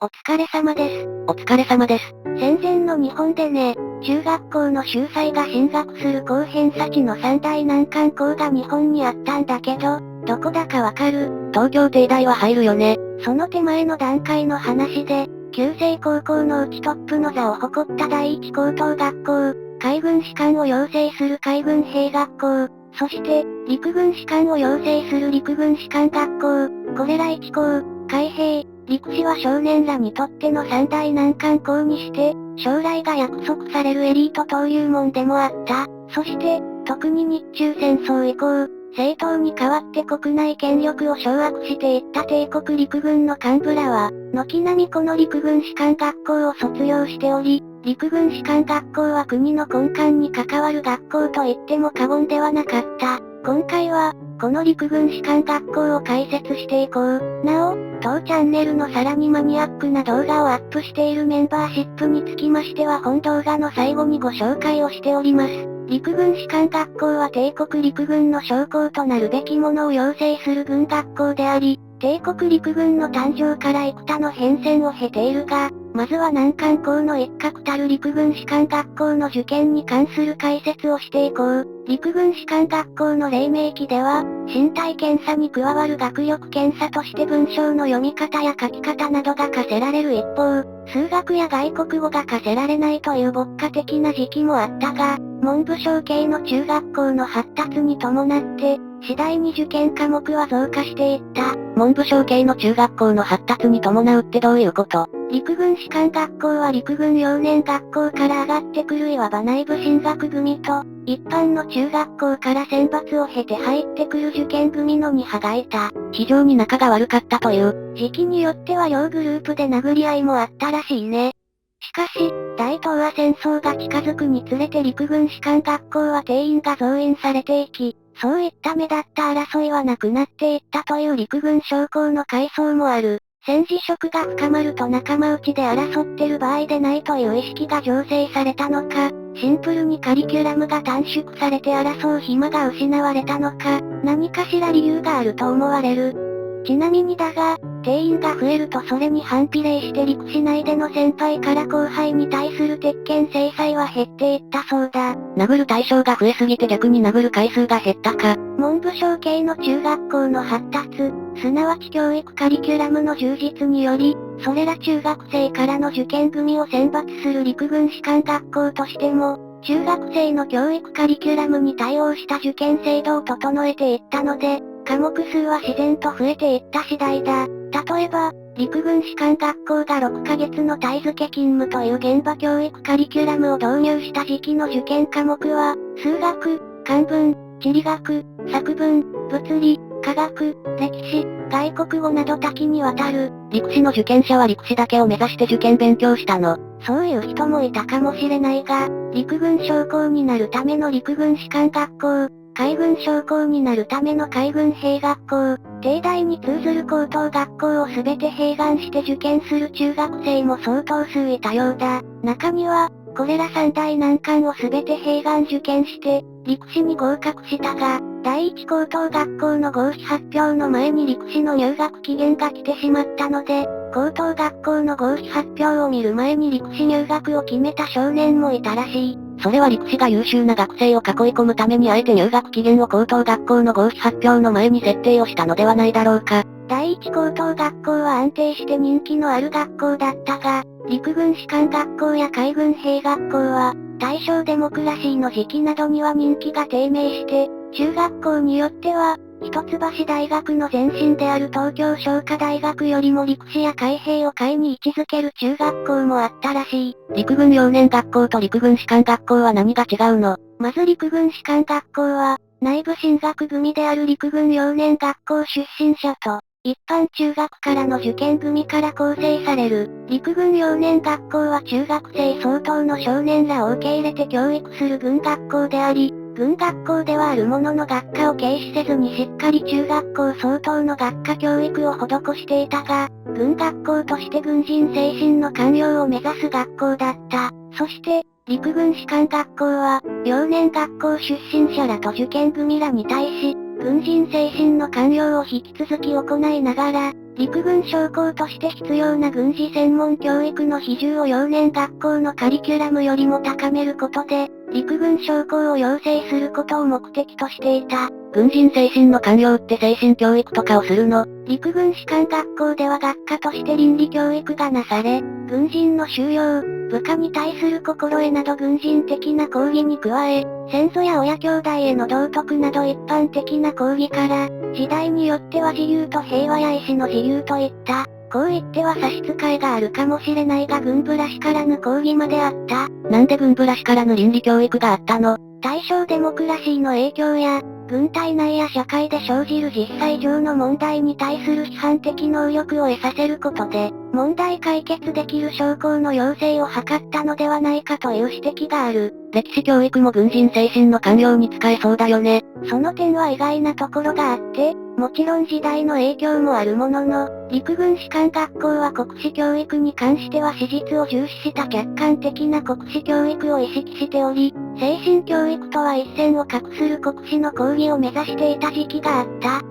お疲れ様です。お疲れ様です。戦前の日本でね、中学校の秀才が進学する高偏差値の三大難関校が日本にあったんだけど、どこだかわかる？東京帝大は入るよね。その手前の段階の話で、旧制高校のうちトップの座を誇った第一高等学校、海軍士官を養成する海軍兵学校、そして、陸軍士官を養成する陸軍士官学校、これら一校、海兵、陸士は少年らにとっての三大難関校にして、将来が約束されるエリート登竜門でもあった。そして、特に日中戦争以降、政党に代わって国内権力を掌握していった帝国陸軍の幹部らは、軒並みこの陸軍士官学校を卒業しており、陸軍士官学校は国の根幹に関わる学校と言っても過言ではなかった。今回は、この陸軍士官学校を解説していこう。なお、当チャンネルのさらにマニアックな動画をアップしているメンバーシップにつきましては本動画の最後にご紹介をしております。陸軍士官学校は帝国陸軍の将校となるべきものを養成する軍学校であり、帝国陸軍の誕生から幾多の変遷を経ているが、まずは難関校の一角たる陸軍士官学校の受験に関する解説をしていこう。陸軍士官学校の黎明期では、身体検査に加わる学力検査として文章の読み方や書き方などが課せられる一方、数学や外国語が課せられないという牧歌的な時期もあったが、文部省系の中学校の発達に伴って、次第に受験科目は増加していった。文部省系の中学校の発達に伴うってどういうこと？陸軍士官学校は陸軍幼年学校から上がってくるいわば内部進学組と、一般の中学校から選抜を経て入ってくる受験組の2派がいた。非常に仲が悪かったという。時期によっては両グループで殴り合いもあったらしいね。しかし、大東亜戦争が近づくにつれて陸軍士官学校は定員が増員されていき、そういった目立った争いはなくなっていったという陸軍将校の階層もある。戦時色が深まると仲間内で争ってる場合でないという意識が醸成されたのか、シンプルにカリキュラムが短縮されて争う暇が失われたのか、何かしら理由があると思われる。ちなみにだが、定員が増えるとそれに反比例して陸士内での先輩から後輩に対する鉄拳制裁は減っていったそうだ。殴る対象が増えすぎて逆に殴る回数が減ったか。文部省系の中学校の発達、すなわち教育カリキュラムの充実により、それら中学生からの受験組を選抜する陸軍士官学校としても、中学生の教育カリキュラムに対応した受験制度を整えていったので、科目数は自然と増えていった次第だ。例えば、陸軍士官学校が6ヶ月の体付勤務という現場教育カリキュラムを導入した時期の受験科目は、数学、漢文、地理学、作文、物理、科学、歴史、外国語など多岐にわたる。陸士の受験者は陸士だけを目指して受験勉強したの。そういう人もいたかもしれないが、陸軍将校になるための陸軍士官学校、海軍将校になるための海軍兵学校、帝大に通ずる高等学校をすべて併願して受験する中学生も相当数いたようだ。中には、これら三大難関をすべて併願受験して、陸士に合格したが、第一高等学校の合否発表の前に陸士の入学期限が来てしまったので、高等学校の合否発表を見る前に陸士入学を決めた少年もいたらしい。それは陸士が優秀な学生を囲い込むためにあえて入学期限を高等学校の合否発表の前に設定をしたのではないだろうか。第一高等学校は安定して人気のある学校だったが、陸軍士官学校や海軍兵学校は、大正デモクラシーの時期などには人気が低迷して、中学校によっては、一橋大学の前身である東京商科大学よりも陸士や海兵を下位に位置づける中学校もあったらしい。陸軍幼年学校と陸軍士官学校は何が違うの？まず陸軍士官学校は、内部進学組である陸軍幼年学校出身者と、一般中学からの受験組から構成される。陸軍幼年学校は中学生相当の少年らを受け入れて教育する軍学校であり、軍学校ではあるものの学科を軽視せずにしっかり中学校相当の学科教育を施していたが、軍学校として軍人精神の寛容を目指す学校だった。そして、陸軍士官学校は、幼年学校出身者らと受験組らに対し、軍人精神の寛容を引き続き行いながら、陸軍将校として必要な軍事専門教育の比重を幼年学校のカリキュラムよりも高めることで、陸軍将校を養成することを目的としていた。軍人精神の官僚って精神教育とかをするの？陸軍士官学校では学科として倫理教育がなされ、軍人の修養、部下に対する心得など軍人的な講義に加え、先祖や親兄弟への道徳など一般的な講義から、時代によっては自由と平和や意志の自由といった、こう言っては差し支えがあるかもしれないが軍部らしからぬ講義まであった。なんで軍部らしからぬ倫理教育があったの？大正デモクラシーの影響や、軍隊内や社会で生じる実際上の問題に対する批判的能力を得させることで、問題解決できる将校の養成を図ったのではないかという指摘がある。歴史教育も軍人精神の官僚に使えそうだよね。その点は意外なところがあって、もちろん時代の影響もあるものの、陸軍士官学校は国史教育に関しては史実を重視した客観的な国史教育を意識しており、精神教育とは一線を画する国史の講義を目指していた時期があった。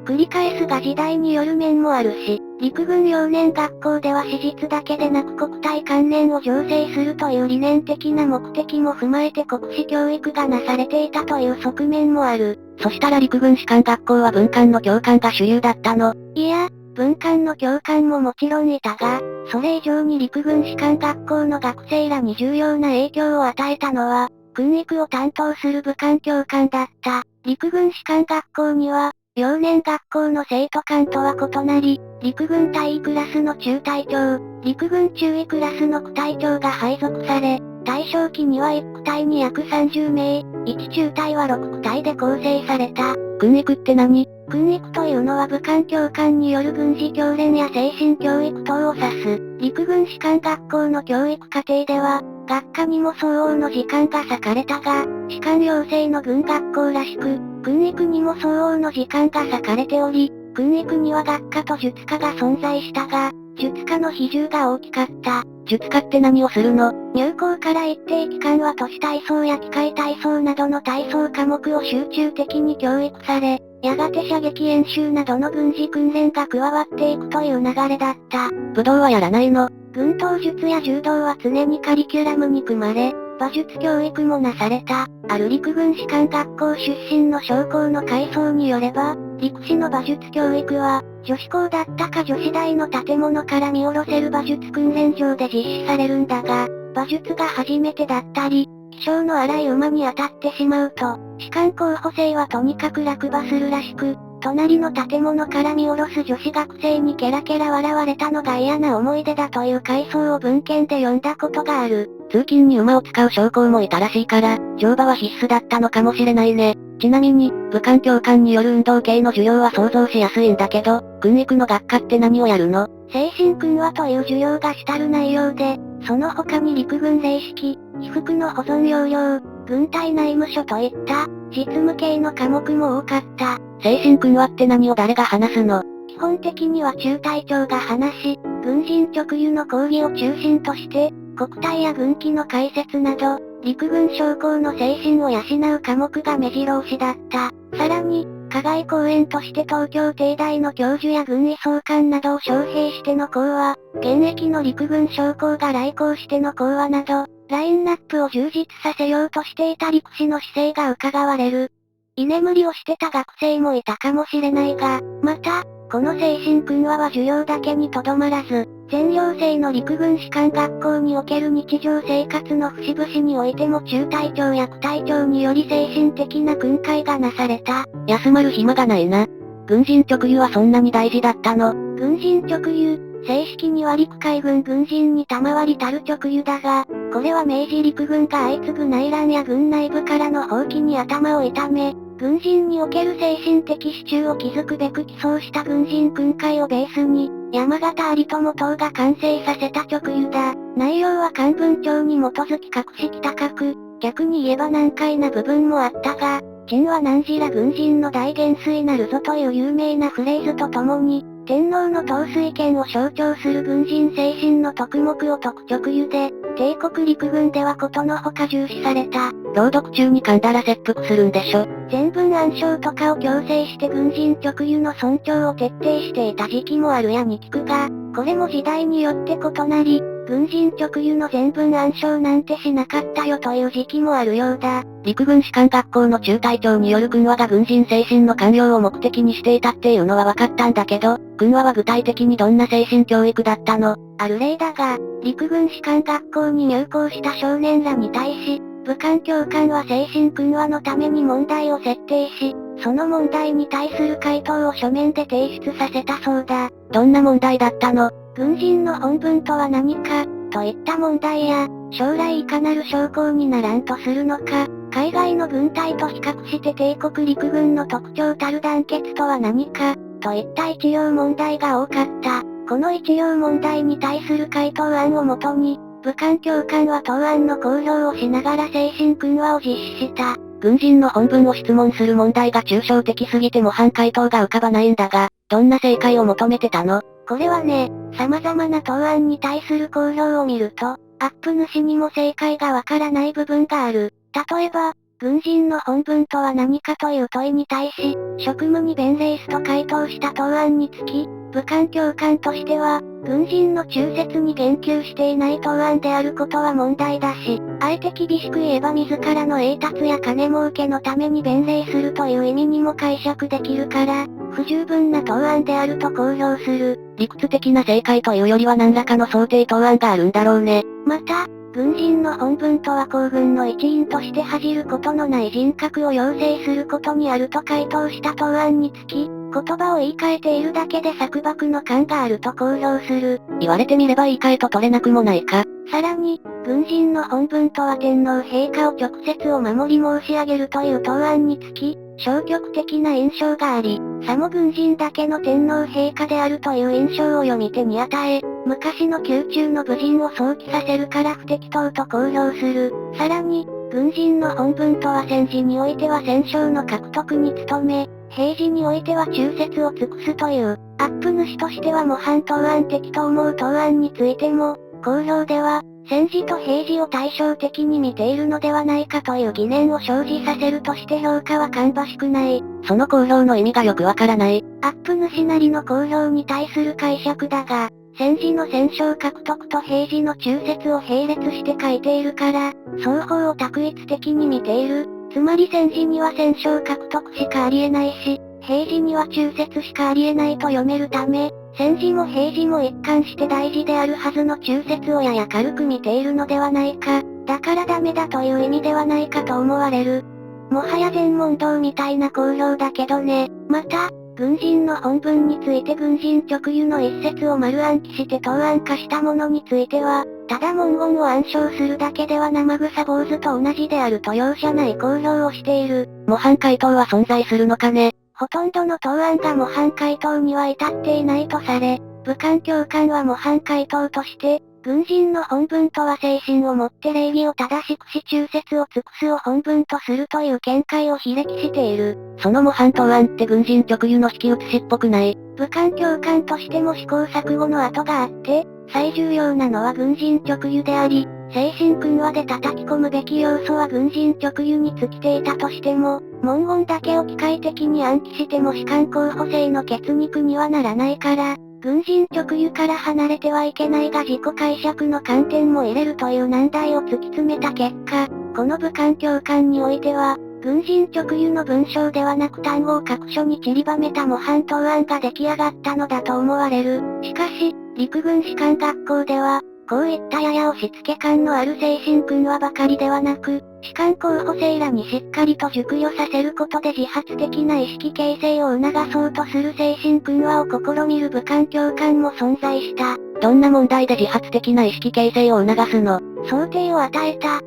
繰り返すが時代による面もあるし、陸軍幼年学校では史実だけでなく国体観念を醸成するという理念的な目的も踏まえて国史教育がなされていたという側面もある。そしたら陸軍士官学校は文官の教官が主流だったの？いや、文官の教官ももちろんいたが、それ以上に陸軍士官学校の学生らに重要な影響を与えたのは、訓育を担当する武官教官だった。陸軍士官学校には、幼年学校の生徒官とは異なり、陸軍大尉クラスの中隊長、陸軍中尉クラスの区隊長が配属され、大正期には1区隊に約30名、1中隊は6区隊で構成された。訓育って何？訓育というのは武官教官による軍事教練や精神教育等を指す。陸軍士官学校の教育課程では、学科にも相応の時間が割かれたが、士官養成の軍学校らしく、訓育にも相応の時間が割かれており、訓育には学科と術科が存在したが、術科の比重が大きかった。術科って何をするの？入校から一定期間は都市体操や機械体操などの体操科目を集中的に教育され、やがて射撃演習などの軍事訓練が加わっていくという流れだった。武道はやらないの？軍刀術や柔道は常にカリキュラムに組まれ、馬術教育もなされた。ある陸軍士官学校出身の将校の回想によれば、陸士の馬術教育は、女子校だったか女子大の建物から見下ろせる馬術訓練場で実施されるんだが、馬術が初めてだったり、気性の荒い馬に当たってしまうと、士官候補生はとにかく落馬するらしく、隣の建物から見下ろす女子学生にケラケラ笑われたのが嫌な思い出だという回想を文献で読んだことがある。通勤に馬を使う将校もいたらしいから、乗馬は必須だったのかもしれないね。ちなみに、武官教官による運動系の授業は想像しやすいんだけど、訓育の学科って何をやるの？精神訓話という授業が主たる内容で、その他に陸軍礼式、被服の保存要領、軍隊内務所といった、実務系の科目も多かった。精神訓話って何を誰が話すの？基本的には中隊長が話し、軍人直輸の講義を中心として、国体や軍紀の解説など、陸軍将校の精神を養う科目が目白押しだった。さらに、課外講演として東京帝大の教授や軍医総監などを招聘しての講話、現役の陸軍将校が来校しての講話など、ラインナップを充実させようとしていた陸士の姿勢が伺われる。居眠りをしてた学生もいたかもしれないが、また、この精神訓話は授業だけにとどまらず、全寮制の陸軍士官学校における日常生活の節々においても中隊長や区隊長により精神的な訓戒がなされた。休まる暇がないな。軍人直輸はそんなに大事だったの？軍人直輸、正式には陸海軍軍人に賜りたる直輸だが、これは明治陸軍が相次ぐ内乱や軍内部からの放棄に頭を痛め、軍人における精神的支柱を築くべく起草した軍人訓戒をベースに、山形有友等が完成させた直輸だ。内容は漢文帳に基づき格式高く、逆に言えば難解な部分もあったが、陳は汝ら軍人の大元帥なるぞという有名なフレーズとともに、天皇の統帥権を象徴する軍人精神の徳目を説く直輸で、帝国陸軍ではことのほか重視された。朗読中に噛んだら切腹するんでしょ。全文暗唱とかを強制して軍人直輸の尊重を徹底していた時期もあるやに聞くが、これも時代によって異なり、軍人直輸の全文暗唱なんてしなかったよという時期もあるようだ。陸軍士官学校の中隊長による訓話が軍人精神の官僚を目的にしていたっていうのは分かったんだけど、訓話は具体的にどんな精神教育だったの？ある例だが、陸軍士官学校に入校した少年らに対し、武官教官は精神訓話のために問題を設定し、その問題に対する回答を書面で提出させたそうだ。どんな問題だったの？軍人の本分とは何か、といった問題や、将来いかなる将校にならんとするのか、海外の軍隊と比較して帝国陸軍の特徴たる団結とは何か、といった一要問題が多かった。この一要問題に対する回答案をもとに、武官教官は答案の公表をしながら精神訓話を実施した。軍人の本文を質問する問題が抽象的すぎて模範回答が浮かばないんだが、どんな正解を求めてたの？これはね、様々な答案に対する公表を見ると、アップ主にも正解がわからない部分がある。例えば、軍人の本文とは何かという問いに対し、職務に弁礼すと回答した答案につき、武官教官としては、軍人の忠説に言及していない答案であることは問題だし、あえて厳しく言えば自らの栄達や金儲けのために弁礼するという意味にも解釈できるから、不十分な答案であると公表する。理屈的な正解というよりは何らかの想定答案があるんだろうね。また、軍人の本分とは皇軍の一員として恥じることのない人格を養成することにあると回答した答案につき、言葉を言い換えているだけで削縛の感があると公表する。言われてみれば言い換えと取れなくもないか。さらに、軍人の本文とは天皇陛下を直接お守り申し上げるという答案につき、消極的な印象があり、さも軍人だけの天皇陛下であるという印象を読み手に与え、昔の宮中の武人を想起させるから不適当と公表する。さらに、軍人の本文とは戦時においては戦勝の獲得に努め、平時においては忠説を尽くすという、アップ主としては模範答案的と思う答案についても、公表では、戦時と平時を対照的に見ているのではないかという疑念を生じさせるとして評価は芳しくない。その公表の意味がよくわからない。アップ主なりの公表に対する解釈だが、戦時の戦勝獲得と平時の忠説を並列して書いているから、双方を択一的に見ている。つまり戦時には戦勝獲得しかありえないし、平時には忠説しかありえないと読めるため、戦時も平時も一貫して大事であるはずの忠説をやや軽く見ているのではないか。だからダメだという意味ではないかと思われる。もはや全問答みたいな公表だけどね。また、軍人の本文について軍人直輸の一節を丸暗記して答案化したものについては、ただ文言を暗唱するだけでは生臭坊主と同じであると容赦ない公表をしている。模範回答は存在するのかね？ほとんどの答案が模範回答には至っていないとされ、武官教官は模範回答として、軍人の本文とは精神をもって礼儀を正しくし忠説を尽くすを本文とするという見解を披歴している。その模範答案って軍人直輸の引き写しっぽくない？武官教官としても試行錯誤の跡があって、最重要なのは軍人直輸であり、精神訓話で叩き込むべき要素は軍人直輸に尽きていたとしても、文言だけを機械的に暗記しても士官候補生の血肉にはならないから、軍人直輸から離れてはいけないが自己解釈の観点も入れるという難題を突き詰めた結果、この武官教官においては、軍人直輸の文章ではなく単語を各所に散りばめた模範答案が出来上がったのだと思われる。しかし、陸軍士官学校では、こういったやや押し付け感のある精神訓話ばかりではなく、士官候補生らにしっかりと熟慮させることで自発的な意識形成を促そうとする精神訓話を試みる武官教官も存在した。どんな問題で自発的な意識形成を促すの？想定を与えた。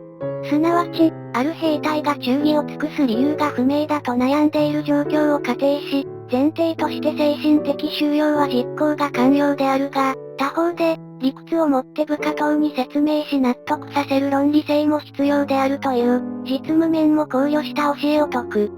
すなわち、ある兵隊が忠義を尽くす理由が不明だと悩んでいる状況を仮定し、前提として精神的収容は実行が完了であるが、他方で、理屈をもって部下等に説明し納得させる論理性も必要であるという、実務面も考慮した教えを説く。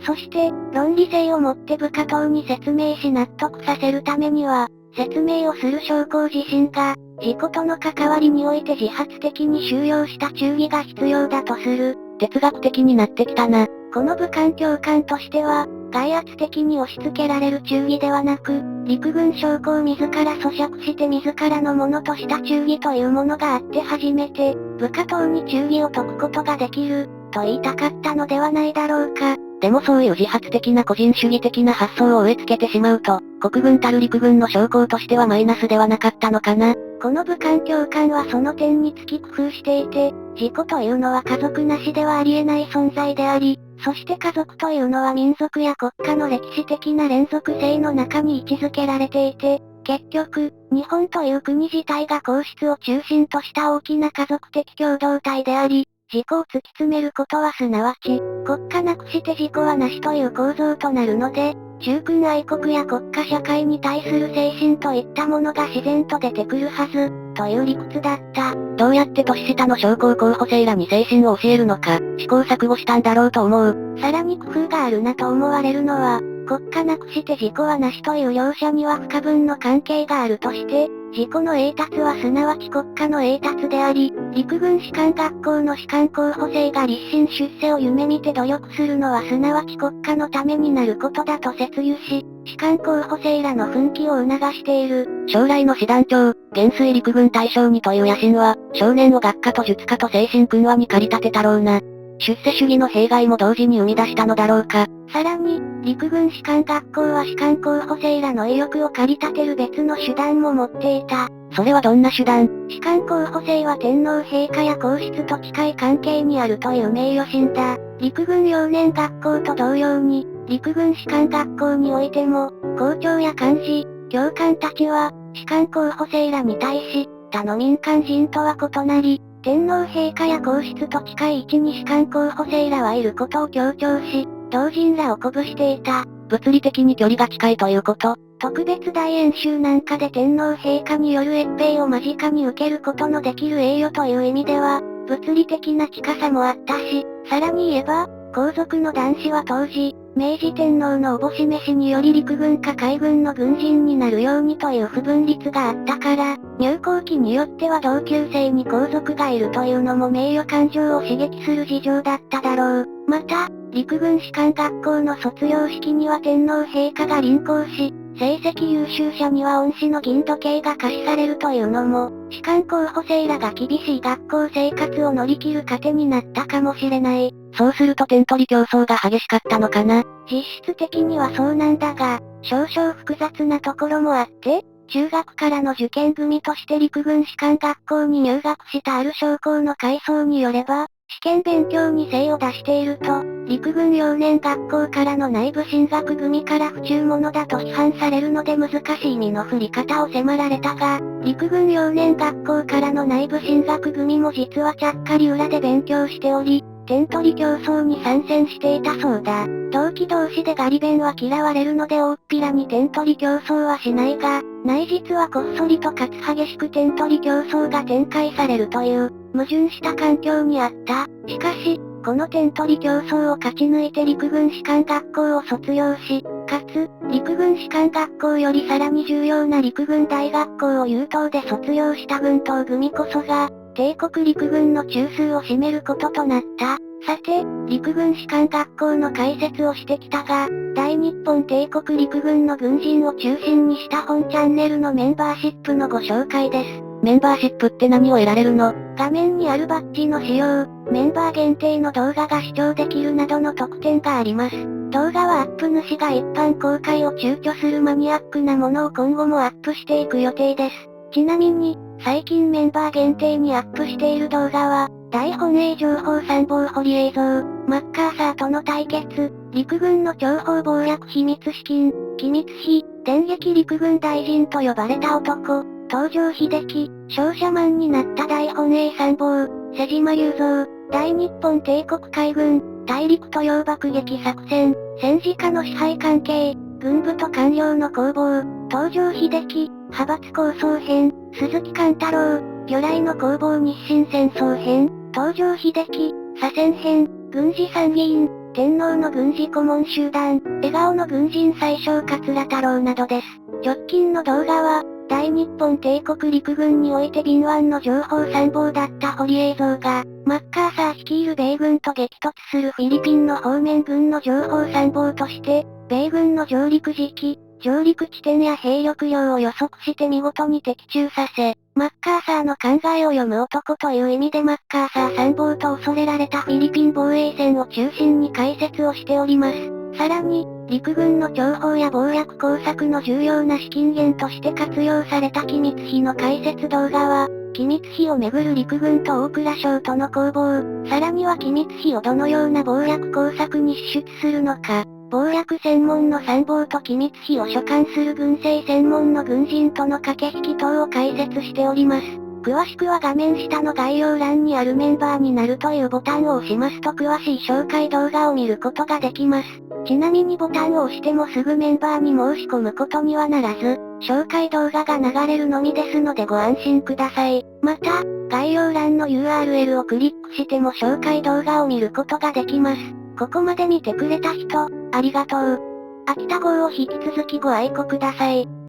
そして、論理性をもって部下等に説明し納得させるためには、説明をする将校自身が、自己との関わりにおいて自発的に収容した忠義が必要だとする。哲学的になってきたな。この武官教官としては、外圧的に押し付けられる忠義ではなく、陸軍将校自ら咀嚼して自らのものとした忠義というものがあって初めて、部下等に忠義を説くことができる、と言いたかったのではないだろうか。でもそういう自発的な個人主義的な発想を植え付けてしまうと、国軍たる陸軍の将校としてはマイナスではなかったのかな。この武官教官はその点につき工夫していて、自己というのは家族なしではありえない存在であり、そして家族というのは民族や国家の歴史的な連続性の中に位置づけられていて、結局、日本という国自体が皇室を中心とした大きな家族的共同体であり、自己を突き詰めることはすなわち、国家なくして自己はなしという構造となるので、忠君愛国や国家社会に対する精神といったものが自然と出てくるはず、という理屈だった。どうやって年下の将校候補生らに精神を教えるのか、試行錯誤したんだろうと思う。さらに工夫があるなと思われるのは、国家なくして自己はなしという両者には不可分の関係があるとして、自己の栄達はすなわち国家の栄達であり、陸軍士官学校の士官候補生が立身出世を夢見て努力するのはすなわち国家のためになることだと説諭し、士官候補生らの奮起を促している。将来の師団長、元帥陸軍大将にという野心は、少年を学科と術科と精神訓話に駆り立てたろうな。出世主義の弊害も同時に生み出したのだろうか。さらに、陸軍士官学校は士官候補生らの意欲を駆り立てる別の手段も持っていた。それはどんな手段？士官候補生は天皇陛下や皇室と近い関係にあるという名誉心だ。陸軍幼年学校と同様に、陸軍士官学校においても、校長や幹事、教官たちは、士官候補生らに対し、他の民間人とは異なり、天皇陛下や皇室と近い位置に士官候補生らはいることを強調し、同人らを鼓舞していた。物理的に距離が近いということ。特別大演習なんかで天皇陛下による閲兵を間近に受けることのできる栄誉という意味では、物理的な近さもあったし、さらに言えば、皇族の男子は当時、明治天皇のおぼし飯により陸軍か海軍の軍人になるようにという不分率があったから、入校期によっては同級生に皇族がいるというのも名誉感情を刺激する事情だっただろう。また、陸軍士官学校の卒業式には天皇陛下が臨行し、成績優秀者には恩師の銀時計が可視されるというのも、士官候補生らが厳しい学校生活を乗り切る糧になったかもしれない。そうすると点取り競争が激しかったのかな。実質的にはそうなんだが、少々複雑なところもあって、中学からの受験組として陸軍士官学校に入学したある将校の回想によれば、試験勉強に精を出していると、陸軍幼年学校からの内部進学組から不忠者だと批判されるので難しい身の振り方を迫られたが、陸軍幼年学校からの内部進学組も実はちゃっかり裏で勉強しており、点取り競争に参戦していたそうだ。同期同士でガリ勉は嫌われるので大っぴらに点取り競争はしないが、内実はこっそりとかつ激しく点取り競争が展開されるという、矛盾した環境にあった。しかし、この点取り競争を勝ち抜いて陸軍士官学校を卒業し、かつ、陸軍士官学校よりさらに重要な陸軍大学校を優等で卒業した軍頭組こそが、帝国陸軍の中枢を占めることとなった。さて、陸軍士官学校の解説をしてきたが、大日本帝国陸軍の軍人を中心にした本チャンネルのメンバーシップのご紹介です。メンバーシップって何を得られるの？画面にあるバッジの使用、メンバー限定の動画が視聴できるなどの特典があります。動画はアップ主が一般公開を躊躇するマニアックなものを今後もアップしていく予定です。ちなみに、最近メンバー限定にアップしている動画は、大本営情報参謀掘り映像、マッカーサーとの対決、陸軍の諜報謀略秘密資金、機密費、電撃陸軍大臣と呼ばれた男、東条英機、商社マンになった大本営参謀、瀬島雄三、大日本帝国海軍、大陸と洋爆撃作戦、戦時下の支配関係、軍部と官僚の攻防、東条英機、派閥構想編、鈴木貫太郎、魚雷の攻防日清戦争編、東条英機、左遷編、軍事参議院、天皇の軍事顧問集団、笑顔の軍人宰相桂太郎などです。直近の動画は、大日本帝国陸軍において敏腕の情報参謀だった堀映像が、マッカーサー率いる米軍と激突するフィリピンの方面軍の情報参謀として、米軍の上陸時期、上陸地点や兵力量を予測して見事に的中させ、マッカーサーの考えを読む男という意味でマッカーサー参謀と恐れられたフィリピン防衛線を中心に解説をしております。さらに、陸軍の諜報や謀略工作の重要な資金源として活用された機密費の解説動画は、機密費をめぐる陸軍と大蔵省との攻防、さらには機密費をどのような謀略工作に支出するのか、謀略専門の参謀と機密費を所管する軍政専門の軍人との駆け引き等を解説しております。詳しくは画面下の概要欄にあるメンバーになるというボタンを押しますと詳しい紹介動画を見ることができます。ちなみにボタンを押してもすぐメンバーに申し込むことにはならず、紹介動画が流れるのみですのでご安心ください。また、概要欄の URL をクリックしても紹介動画を見ることができます。ここまで見てくれた人、ありがとう。秋田号を引き続きご愛顧ください。